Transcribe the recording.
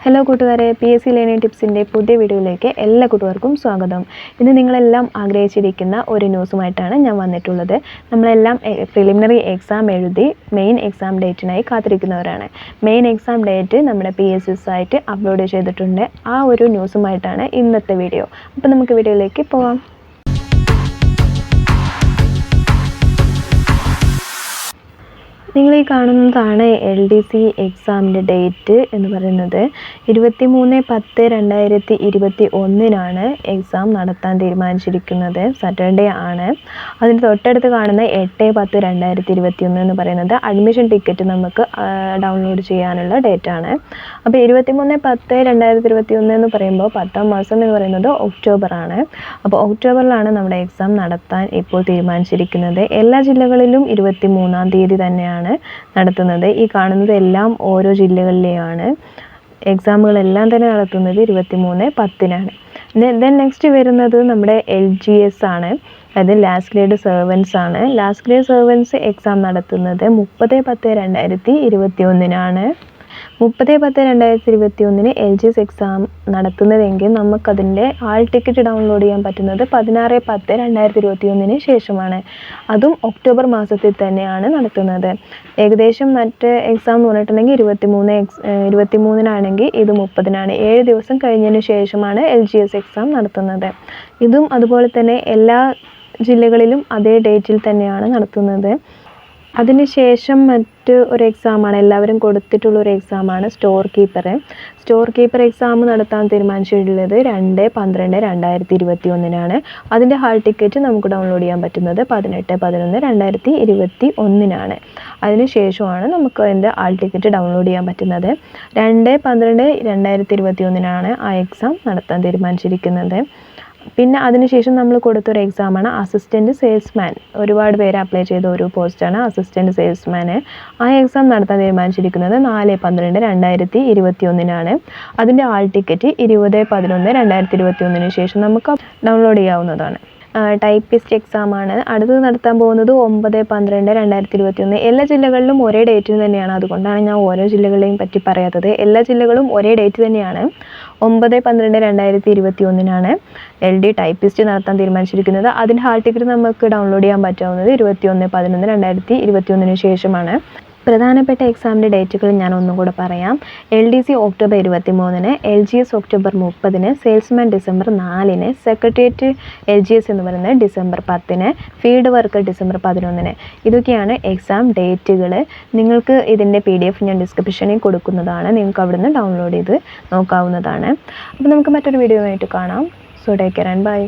Hello കൂട്ടുകാരെ, PSC learning ടിപ്സിൻ്റെ പുതിയ വീഡിയോയിലേക്ക് എല്ലാ കൂട്ടുകാർക്കും സ്വാഗതം. ഇന്ന് നിങ്ങളെല്ലാം ആഗ്രഹിച്ചിരിക്കുന്ന ഒരു ന്യൂസുമായിട്ടാണ് ഞാൻ വന്നിട്ടുള്ളത്. നമ്മളെല്ലാം പ്രിലിമിനറി എക്സാം എഴുതി മെയിൻ എക്സാം ഡേറ്റിനായി കാത്തിരിക്കുന്നവരാണ്. മെയിൻ എക്സാം ഡേറ്റ് നമ്മുടെ PSC സൈറ്റ് അപ്ലോഡ് ചെയ്തിട്ടുണ്ട്. ആ ഒരു ന്യൂസുമായിട്ടാണ് ഇന്നത്തെ വീഡിയോ. അപ്പോൾ നമുക്ക് വീഡിയോയിലേക്ക് പോകാം. നിങ്ങൾ ഈ കാണുന്നതാണ് LDC എക്സാമിൻ്റെ ഡേറ്റ് എന്ന് പറയുന്നത്. 23/10/2021 എക്സാം നടത്താൻ തീരുമാനിച്ചിരിക്കുന്നത്. സാറ്റർഡേ ആണ്. അതിന് തൊട്ടടുത്ത് കാണുന്ന 8/10/2021 എന്ന് പറയുന്നത് അഡ്മിഷൻ ടിക്കറ്റ് നമുക്ക് ഡൗൺലോഡ് ചെയ്യാനുള്ള ഡേറ്റ് ആണ്. അപ്പോൾ 23/10/2021 എന്ന് പറയുമ്പോൾ 10ാം മാസം എന്ന് പറയുന്നത് ഒക്ടോബർ ആണ്. അപ്പോൾ ഒക്ടോബറിലാണ് നമ്മുടെ എക്സാം നടത്താൻ ഇപ്പോൾ തീരുമാനിച്ചിരിക്കുന്നത്. എല്ലാ ജില്ലകളിലും 23ാം തീയതി തന്നെയാണ് നടത്തുന്നത്. ഈ കാണുന്നത് എല്ലാം ഓരോ ജില്ലകളിലെയാണ്. എക്സാമുകളെല്ലാം തന്നെ നടത്തുന്നത് 23/10-നാണ്. ദെൻ നെക്സ്റ്റ് വരുന്നത് നമ്മുടെ LGS ആണ്. അത് ലാസ്റ്റ് ഗ്രേഡ് സെർവൻസ് ആണ്. ലാസ്റ്റ് ഗ്രേഡ് സെർവൻസ് എക്സാം നടത്തുന്നത് 30/10/2021 30/10/2021 LGS എക്സാം നടത്തുന്നതെങ്കിൽ നമുക്കതിൻ്റെ ഹാൾ ടിക്കറ്റ് ഡൗൺലോഡ് ചെയ്യാൻ പറ്റുന്നത് 16/10/2021 ശേഷമാണ്. അതും ഒക്ടോബർ മാസത്തിൽ തന്നെയാണ് നടത്തുന്നത്. ഏകദേശം മറ്റ് എക്സാം എന്ന് പറഞ്ഞിട്ടുണ്ടെങ്കിൽ 23-നാണെങ്കിൽ ഇത് 30-നാണ്. 7 ദിവസം കഴിഞ്ഞതിന് ശേഷമാണ് LGS എക്സാം നടത്തുന്നത്. ഇതും അതുപോലെ തന്നെ എല്ലാ ജില്ലകളിലും അതേ ഡേറ്റിൽ തന്നെയാണ് നടത്തുന്നത്. അതിനുശേഷം മറ്റ് ഒരു എക്സാമാണ്, എല്ലാവരും കൊടുത്തിട്ടുള്ള ഒരു എക്സാമാണ് സ്റ്റോർ കീപ്പർ എക്സാം നടത്താൻ തീരുമാനിച്ചിട്ടുള്ളത് 2/12/2021 അതിൻ്റെ ഹാൾ ടിക്കറ്റ് നമുക്ക് ഡൗൺലോഡ് ചെയ്യാൻ പറ്റുന്നത് 18/11/2021 അതിനുശേഷമാണ് നമുക്ക് അതിൻ്റെ ഹാൾ ടിക്കറ്റ് ഡൗൺലോഡ് ചെയ്യാൻ പറ്റുന്നത്. 2/12/2021 ആ എക്സാം നടത്താൻ തീരുമാനിച്ചിരിക്കുന്നത്. പിന്നെ അതിനുശേഷം നമ്മൾ കൊടുത്തൊരു എക്സാമാണ് അസിസ്റ്റൻറ്റ് സെയിൽസ്മാൻ. ഒരുപാട് പേര് അപ്ലൈ ചെയ്ത ഒരു പോസ്റ്റാണ് അസിസ്റ്റൻറ്റ് സെയിൽസ്മാൻ. ആ എക്സാം നടത്താൻ തീരുമാനിച്ചിരിക്കുന്നത് 4/12/2021 അതിൻ്റെ ഹാൾ ടിക്കറ്റ് 20/11/2021 ശേഷം നമുക്ക് ഡൗൺലോഡ് ചെയ്യാവുന്നതാണ്. ടൈപ്പിസ്റ്റ് എക്സാമാണ് അടുത്തത് നടത്താൻ പോകുന്നത് 9/12/2021. എല്ലാ ജില്ലകളിലും ഒരേ ഡേറ്റിന് തന്നെയാണ്. അതുകൊണ്ടാണ് ഞാൻ ഓരോ ജില്ലകളെയും പറ്റി പറയാത്തത്. എല്ലാ ജില്ലകളും ഒരേ ഡേറ്റ് തന്നെയാണ്. 9/12/2021 LD ടൈപ്പിസ്റ്റ് നടത്താൻ തീരുമാനിച്ചിരിക്കുന്നത്. അതിൻ്റെ ഹാൾ ടിക്കറ്റ് നമുക്ക് ഡൗൺലോഡ് ചെയ്യാൻ പറ്റാവുന്നത് 21/11/2021 ശേഷമാണ്. പ്രധാനപ്പെട്ട എക്സാമിൻ്റെ ഡേറ്റുകൾ ഞാൻ ഒന്നും കൂടെ പറയാം. LDC ഒക്ടോബർ 23-ന്, LGS ഒക്ടോബർ 30-ന്, സെയിൽസ്മാൻ ഡിസംബർ 4-ന്, സെക്രട്ടേറിയറ്റ് LGS എന്ന് പറയുന്നത് ഡിസംബർ 10-ന്, ഫീൽഡ് വർക്കർ ഡിസംബർ 11-ന്. ഇതൊക്കെയാണ് എക്സാം ഡേറ്റുകൾ. നിങ്ങൾക്ക് ഇതിൻ്റെ PDF ഞാൻ ഡിസ്ക്രിപ്ഷനിൽ കൊടുക്കുന്നതാണ്. നിങ്ങൾക്ക് അവിടുന്ന് ഡൗൺലോഡ് ചെയ്ത് നോക്കാവുന്നതാണ്. അപ്പോൾ നമുക്ക് മറ്റൊരു വീഡിയോ ആയിട്ട് കാണാം. So take care and by.